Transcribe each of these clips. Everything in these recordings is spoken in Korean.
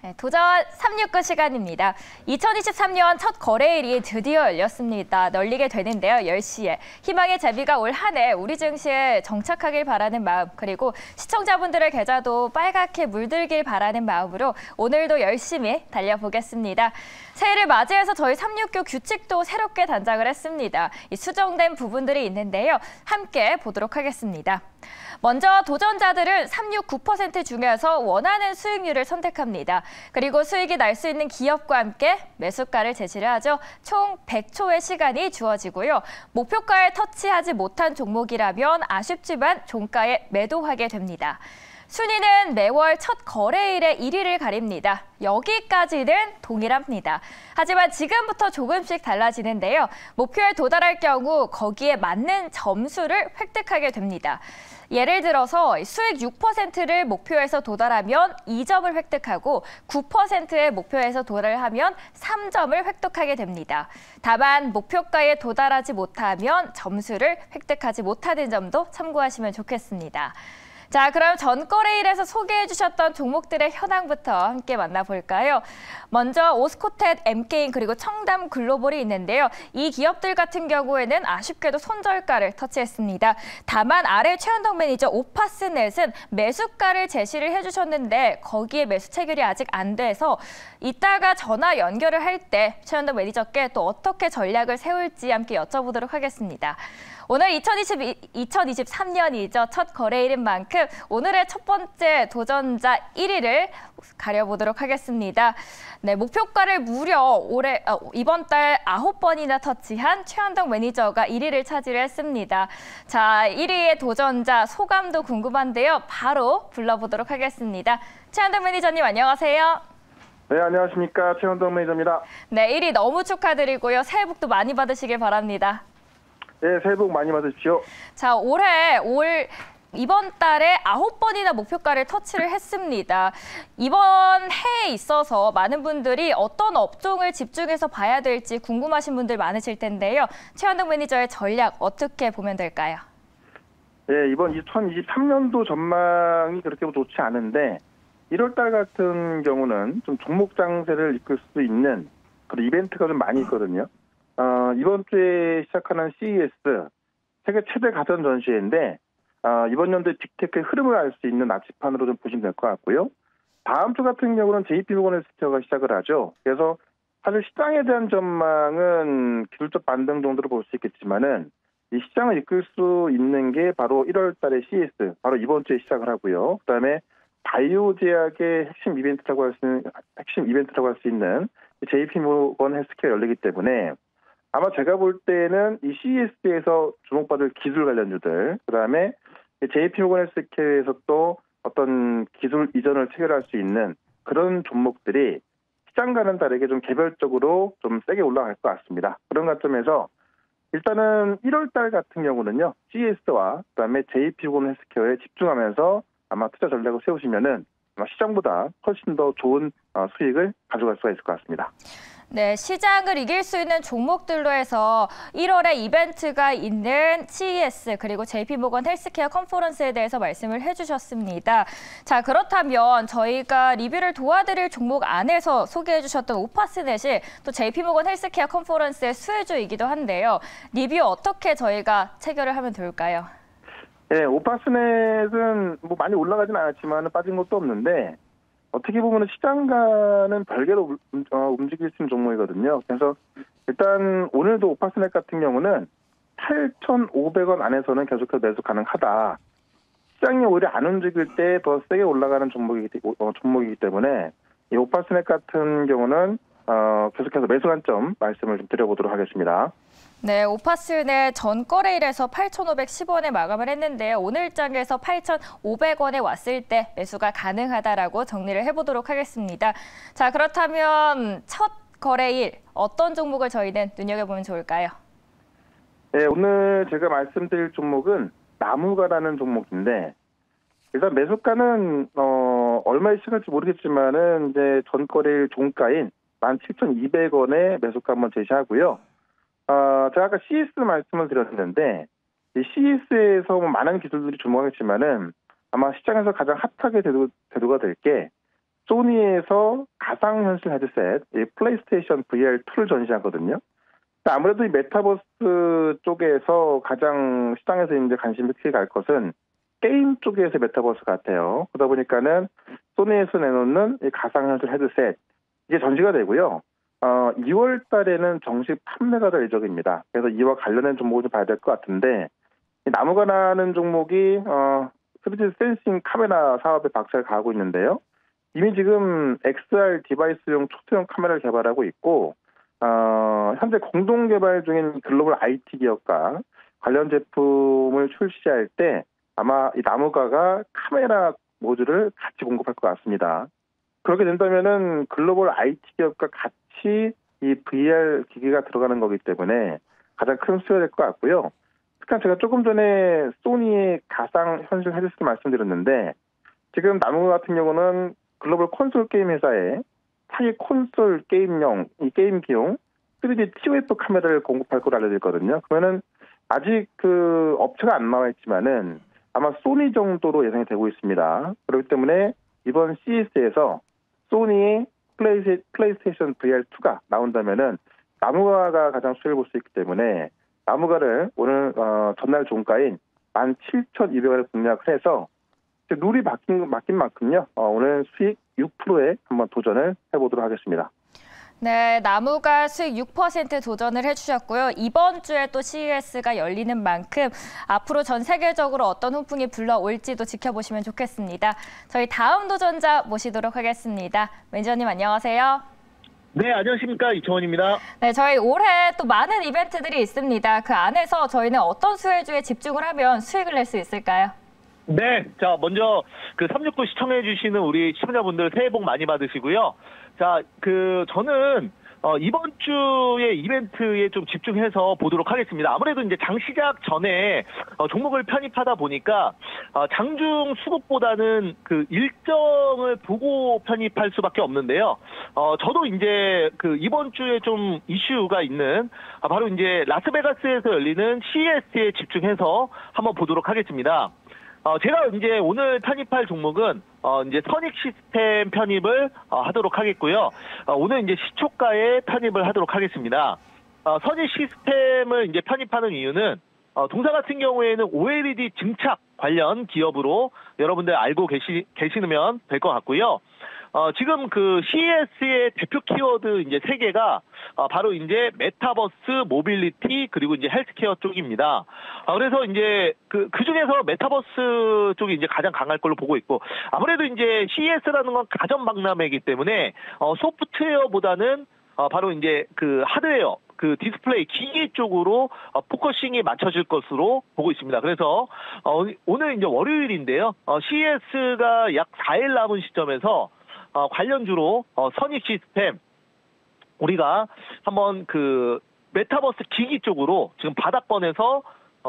네, 도전 369 시간입니다. 2023년 첫 거래일이 드디어 열렸습니다. 널리게 되는데요. 10시에. 희망의 제비가 올 한 해 우리 증시에 정착하길 바라는 마음, 그리고 시청자분들의 계좌도 빨갛게 물들길 바라는 마음으로 오늘도 열심히 달려보겠습니다. 새해를 맞이해서 저희 369 규칙도 새롭게 단장을 했습니다. 수정된 부분들이 있는데요. 함께 보도록 하겠습니다. 먼저 도전자들은 369% 중에서 원하는 수익률을 선택합니다. 그리고 수익이 날 수 있는 기업과 함께 매수가를 제시를 하죠. 총 100초의 시간이 주어지고요. 목표가에 터치하지 못한 종목이라면 아쉽지만 종가에 매도하게 됩니다. 순위는 매월 첫 거래일의 1위를 가립니다. 여기까지는 동일합니다. 하지만 지금부터 조금씩 달라지는데요. 목표에 도달할 경우 거기에 맞는 점수를 획득하게 됩니다. 예를 들어서 수익 6%를 목표에서 도달하면 2점을 획득하고 9%의 목표에서 도달하면 3점을 획득하게 됩니다. 다만 목표가에 도달하지 못하면 점수를 획득하지 못하는 점도 참고하시면 좋겠습니다. 자, 그럼 전 거래일에서 소개해 주셨던 종목들의 현황부터 함께 만나볼까요? 먼저 오스코텍, 엠게인 그리고 청담 글로벌이 있는데요. 이 기업들 같은 경우에는 아쉽게도 손절가를 터치했습니다. 다만 아래 최현덕 매니저 오파스넷은 매수가를 제시를 해주셨는데 거기에 매수 체결이 아직 안 돼서 이따가 전화 연결을 할 때 최현덕 매니저께 또 어떻게 전략을 세울지 함께 여쭤보도록 하겠습니다. 오늘 2023년이죠. 첫 거래일인 만큼 오늘의 첫 번째 도전자 1위를 가려보도록 하겠습니다. 네, 목표가를 무려 이번 달 9번이나 터치한 최현덕 매니저가 1위를 차지했습니다. 자, 1위의 도전자 소감도 궁금한데요. 바로 불러보도록 하겠습니다. 최현덕 매니저님 안녕하세요. 네, 안녕하십니까. 최현덕 매니저입니다. 네, 1위 너무 축하드리고요. 새해 복도 많이 받으시길 바랍니다. 네, 새해 복 많이 받으십시오. 자, 이번 달에 9번이나 목표가를 터치를 했습니다. 이번 해에 있어서 많은 분들이 어떤 업종을 집중해서 봐야 될지 궁금하신 분들 많으실 텐데요. 최현덕 매니저의 전략 어떻게 보면 될까요? 네, 이번 2023년도 전망이 그렇게 좋지 않은데 1월 달 같은 경우는 좀 종목 장세를 이끌 수 있는 그런 이벤트가 좀 많이 있거든요. 이번 주에 시작하는 CES, 세계 최대 가전 전시회인데 이번 연도에 빅테크의 흐름을 알 수 있는 나치판으로 좀 보시면 될 것 같고요. 다음 주 같은 경우는 JP모건 헬스케어가 시작을 하죠. 그래서 사실 시장에 대한 전망은 기술적 반등 정도로 볼 수 있겠지만은 이 시장을 이끌 수 있는 게 바로 1월 달에 CES, 바로 이번 주에 시작을 하고요. 그다음에 바이오 제약의 핵심 이벤트라고 할 수 있는 JP모건 헬스케어 열리기 때문에 아마 제가 볼 때는 이 CES에서 주목받을 기술 관련주들, 그다음에 JP모건 헬스케어에서 또 어떤 기술 이전을 체결할 수 있는 그런 종목들이 시장과는 다르게 좀 개별적으로 좀 세게 올라갈 것 같습니다. 그런 관점에서 일단은 1월 달 같은 경우는요, CES와 그다음에 JP모건 헬스케어에 집중하면서 아마 투자 전략을 세우시면은 아마 시장보다 훨씬 더 좋은 수익을 가져갈 수가 있을 것 같습니다. 네, 시장을 이길 수 있는 종목들로 해서 1월에 이벤트가 있는 CES 그리고 JP모건 헬스케어 컨퍼런스에 대해서 말씀을 해주셨습니다. 자, 그렇다면 저희가 리뷰를 도와드릴 종목 안에서 소개해 주셨던 오파스넷이 또 JP모건 헬스케어 컨퍼런스의 수혜주이기도 한데요. 리뷰 어떻게 저희가 체결을 하면 좋을까요? 네, 오파스넷은 뭐 많이 올라가진 않았지만 빠진 것도 없는데 어떻게 보면 시장과는 별개로 움직일 수 있는 종목이거든요. 그래서 일단 오늘도 오파스넷 같은 경우는 8,500원 안에서는 계속해서 매수 가능하다. 시장이 오히려 안 움직일 때 더 세게 올라가는 종목이기 때문에 이 오파스넷 같은 경우는 계속해서 매수 관점 말씀을 좀 드려보도록 하겠습니다. 네, 오파스넷 전 거래일에서 8,510원에 마감을 했는데요. 오늘장에서 8,500원에 왔을 때 매수가 가능하다라고 정리를 해보도록 하겠습니다. 자, 그렇다면 첫 거래일 어떤 종목을 저희는 눈여겨보면 좋을까요? 네, 오늘 제가 말씀드릴 종목은 나무가라는 종목인데 일단 매수가는 얼마에 시작할지 모르겠지만은 이제 전 거래일 종가인 17,200원에 매수가 한번 제시하고요. 제가 아까 CES 말씀을 드렸는데 이 CES에서 많은 기술들이 주목하겠지만은 아마 시장에서 가장 핫하게 대두가 될 게 소니에서 가상현실 헤드셋, 이 플레이스테이션 VR2를 전시하거든요. 아무래도 이 메타버스 쪽에서 가장 시장에서 이제 관심이 크게 갈 것은 게임 쪽에서 메타버스 같아요. 그러다 보니까는 소니에서 내놓는 이 가상현실 헤드셋 이게 전시가 되고요. 2월 달에는 정식 판매가 될 예정입니다. 그래서 이와 관련된 종목을 좀 봐야 될 것 같은데 이 나무가라는 종목이 3D 센싱 카메라 사업에 박차를 가하고 있는데요. 이미 지금 XR 디바이스용 초소형 카메라를 개발하고 있고 현재 공동 개발 중인 글로벌 IT 기업과 관련 제품을 출시할 때 아마 이 나무가가 카메라 모듈을 같이 공급할 것 같습니다. 그렇게 된다면은 글로벌 IT 기업과 같이 이 VR 기기가 들어가는 거기 때문에 가장 큰 수요가 될 것 같고요. 특히 제가 조금 전에 소니의 가상 현실 헤드셋 말씀드렸는데 지금 나무가 같은 경우는 글로벌 콘솔 게임 회사에 차기 콘솔 게임용 이 게임기용 3D TOF 카메라를 공급할 걸로 알려져 있거든요. 그러면은 아직 그 업체가 안 나와 있지만은 아마 소니 정도로 예상이 되고 있습니다. 그렇기 때문에 이번 CES에서 소니의 플레이스테이션 VR2가 나온다면은 나무가가 가장 수혜를 볼 수 있기 때문에 나무가를 오늘 전날 종가인 17,200원에 공략을 해서 룰이 바뀐 만큼요. 오늘 수익 6%에 한번 도전을 해보도록 하겠습니다. 네, 나무가 수익 6% 도전을 해주셨고요. 이번 주에 또 CES가 열리는 만큼 앞으로 전 세계적으로 어떤 훈풍이 불러올지도 지켜보시면 좋겠습니다. 저희 다음 도전자 모시도록 하겠습니다. 매니저님 안녕하세요. 네, 안녕하십니까. 이청원입니다. 네, 저희 올해 또 많은 이벤트들이 있습니다. 그 안에서 저희는 어떤 수혜주에 집중을 하면 수익을 낼 수 있을까요? 네, 자, 먼저 그 369 시청해주시는 우리 시청자분들 새해 복 많이 받으시고요. 자, 저는 이번 주의 이벤트에 좀 집중해서 보도록 하겠습니다. 아무래도 이제 장 시작 전에 종목을 편입하다 보니까 장중 수급보다는 그 일정을 보고 편입할 수밖에 없는데요. 저도 이제 그 이번 주에 좀 이슈가 있는 바로 이제 라스베가스에서 열리는 CES에 집중해서 한번 보도록 하겠습니다. 제가 이제 오늘 편입할 종목은 이제 선익 시스템 편입을 하도록 하겠고요. 오늘 이제 시초가에 편입을 하도록 하겠습니다. 선익 시스템을 이제 편입하는 이유는 동사 같은 경우에는 OLED 증착 관련 기업으로 여러분들 알고 계시면 될 것 같고요. 지금 그 CES의 대표 키워드 이제 세 개가 바로 이제 메타버스, 모빌리티, 그리고 이제 헬스케어 쪽입니다. 그래서 이제 그 중에서 메타버스 쪽이 이제 가장 강할 걸로 보고 있고, 아무래도 이제 CES라는 건 가전 박람회이기 때문에 소프트웨어보다는 바로 이제 그 하드웨어, 그 디스플레이 기기 쪽으로 포커싱이 맞춰질 것으로 보고 있습니다. 그래서 오늘 이제 월요일인데요. CES가 약 4일 남은 시점에서 관련주로 선익 시스템 우리가 한번 그 메타버스 기기 쪽으로 지금 바닥권에서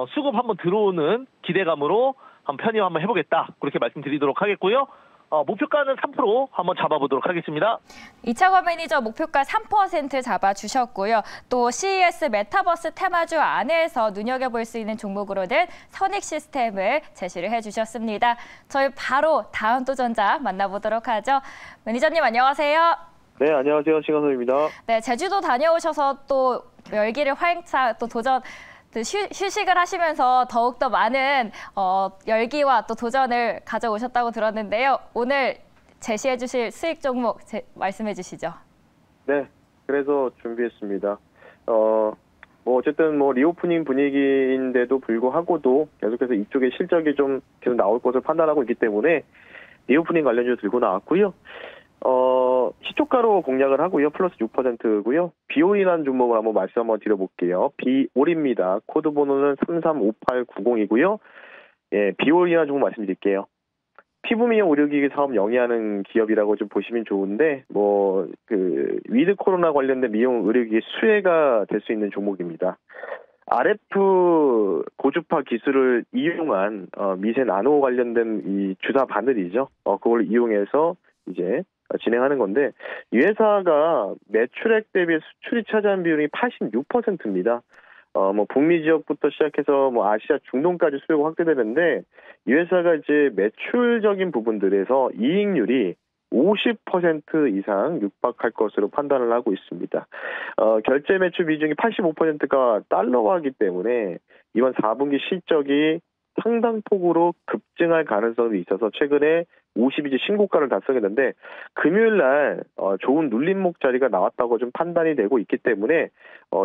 수급 한번 들어오는 기대감으로 편입 한번 해보겠다, 그렇게 말씀드리도록 하겠고요. 목표가는 3% 한번 잡아보도록 하겠습니다. 이창원 매니저 목표가 3% 잡아주셨고요. 또 CES 메타버스 테마주 안에서 눈여겨볼 수 있는 종목으로는 선익 시스템을 제시를 해주셨습니다. 저희 바로 다음 도전자 만나보도록 하죠. 매니저님 안녕하세요. 네, 안녕하세요. 신강섭입니다. 네, 제주도 다녀오셔서 또 열기를 활짝 또 도전 휴식을 하시면서 더욱더 많은 열기와 또 도전을 가져오셨다고 들었는데요. 오늘 제시해 주실 수익 종목 말씀해 주시죠. 네, 그래서 준비했습니다. 어쨌든 리오프닝 분위기인데도 불구하고도 계속해서 이쪽에 실적이 좀 계속 나올 것을 판단하고 있기 때문에 리오프닝 관련주 들고 나왔고요. 시초가로 공략을 하고요. 플러스 6%고요. 비올이라는 종목을 말씀 한번 드려볼게요. 비올입니다. 코드 번호는 335890이고요. 예, 비올이라는 종목 말씀드릴게요. 피부 미용 의료기기 사업 영위하는 기업이라고 좀 보시면 좋은데, 위드 코로나 관련된 미용 의료기기 수혜가 될 수 있는 종목입니다. RF 고주파 기술을 이용한 미세 나노 관련된 이 주사 바늘이죠. 그걸 이용해서 이제 진행하는 건데, 이 회사가 매출액 대비 수출이 차지한 비율이 86%입니다. 북미 지역부터 시작해서 아시아 중동까지 수요가 확대되는데, 이 회사가 이제 매출적인 부분들에서 이익률이 50% 이상 육박할 것으로 판단을 하고 있습니다. 결제 매출 비중이 85%가 달러화이기 때문에 이번 4분기 실적이 상당폭으로 급증할 가능성이 있어서 최근에 52주 신고가를 달성했는데 금요일 날 좋은 눌림목 자리가 나왔다고 좀 판단이 되고 있기 때문에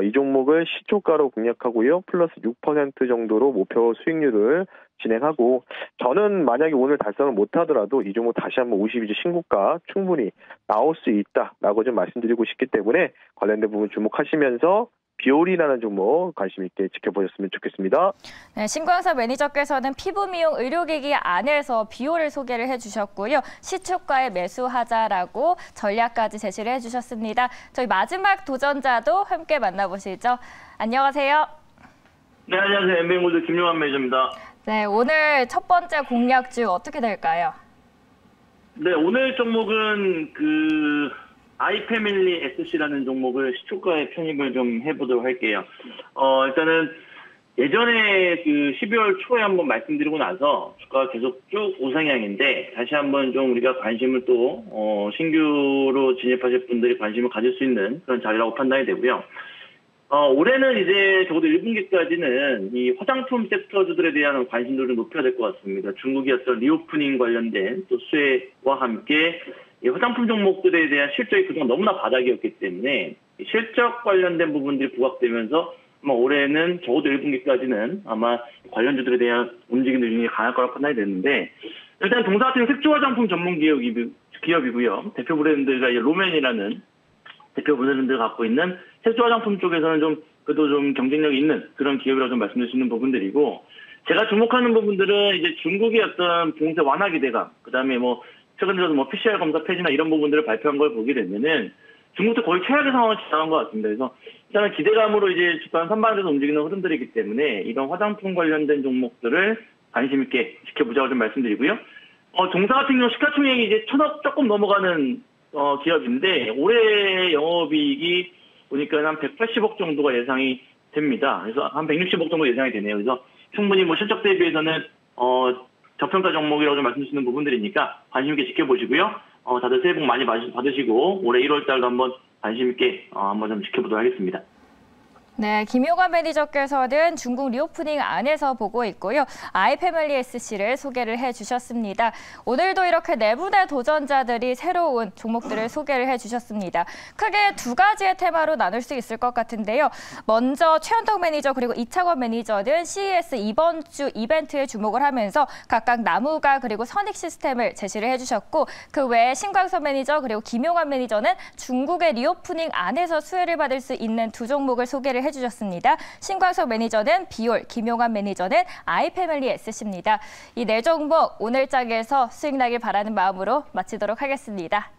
이 종목을 시초가로 공략하고요. 플러스 6% 정도로 목표 수익률을 진행하고 저는 만약에 오늘 달성을 못하더라도 이 종목 다시 한번 52주 신고가 충분히 나올 수 있다라고 좀 말씀드리고 싶기 때문에 관련된 부분 주목하시면서 비올이라는 종목 관심 있게 지켜보셨으면 좋겠습니다. 네, 신광사 매니저께서는 피부 미용 의료기기 안에서 비올을 소개를 해주셨고요. 시초가에 매수하자라고 전략까지 제시를 해주셨습니다. 저희 마지막 도전자도 함께 만나보시죠. 안녕하세요. 네, 안녕하세요. 엠비골드 김용환 매니저입니다. 네, 오늘 첫 번째 공략주 어떻게 될까요? 네, 오늘 종목은 아이패밀리 SC라는 종목을 시초가에 편입을 좀 해보도록 할게요. 일단은 예전에 12월 초에 한번 말씀드리고 나서 주가가 계속 쭉 우상향인데 다시 한번 좀 우리가 관심을 또 신규로 진입하실 분들이 관심을 가질 수 있는 그런 자리라고 판단이 되고요. 올해는 이제 적어도 1분기까지는 이 화장품 섹터주들에 대한 관심도를 높여야 될 것 같습니다. 중국의 어떤 리오프닝 관련된 또 수혜와 함께 이 화장품 종목들에 대한 실적이 그동안 너무나 바닥이었기 때문에 실적 관련된 부분들이 부각되면서 아마 올해는 적어도 1분기까지는 아마 관련주들에 대한 움직임들이 굉장히 강할 거라고 판단이 됐는데 일단 동사 같은 색조 화장품 전문 기업이고요. 대표 브랜드가 이제 로맨이라는 대표 브랜드를 갖고 있는 색조 화장품 쪽에서는 좀 그래도 좀 경쟁력이 있는 그런 기업이라고 좀 말씀드릴 수 있는 부분들이고 제가 주목하는 부분들은 이제 중국의 어떤 봉쇄 완화 기대감, 그다음에 최근 들어서 PCR 검사 폐지나 이런 부분들을 발표한 걸 보게 되면은 중국도 거의 최악의 상황을 지나간 것 같습니다. 그래서 일단은 기대감으로 이제 주간 선반에서 움직이는 흐름들이기 때문에 이런 화장품 관련된 종목들을 관심 있게 지켜보자고 좀 말씀드리고요. 동사 같은 경우 시가총액이 이제 1,000억 조금 넘어가는 기업인데 올해 영업이익이 보니까 한 180억 정도가 예상이 됩니다. 그래서 한 160억 정도 예상이 되네요. 그래서 충분히 실적 대비해서는 저평가 종목이라고 좀 말씀드리는 부분들이니까 관심 있게 지켜보시고요. 다들 새해 복 많이 받으시고 올해 1월 달도 한번 관심 있게 한번 좀 지켜보도록 하겠습니다. 네, 김용환 매니저께서는 중국 리오프닝 안에서 보고 있고요. 아이패밀리 SC를 소개를 해주셨습니다. 오늘도 이렇게 네 분의 도전자들이 새로운 종목들을 소개를 해주셨습니다. 크게 두 가지의 테마로 나눌 수 있을 것 같은데요. 먼저 최현덕 매니저 그리고 이창원 매니저는 CES 이번 주 이벤트에 주목을 하면서 각각 나무가 그리고 선익 시스템을 제시를 해주셨고 그 외에 신광섭 매니저 그리고 김용환 매니저는 중국의 리오프닝 안에서 수혜를 받을 수 있는 두 종목을 소개를 해주셨습니다. 신광석 매니저는 비올, 김용환 매니저는 아이패밀리 SC입니다. 이 네 종목 오늘 장에서 수익 나길 바라는 마음으로 마치도록 하겠습니다.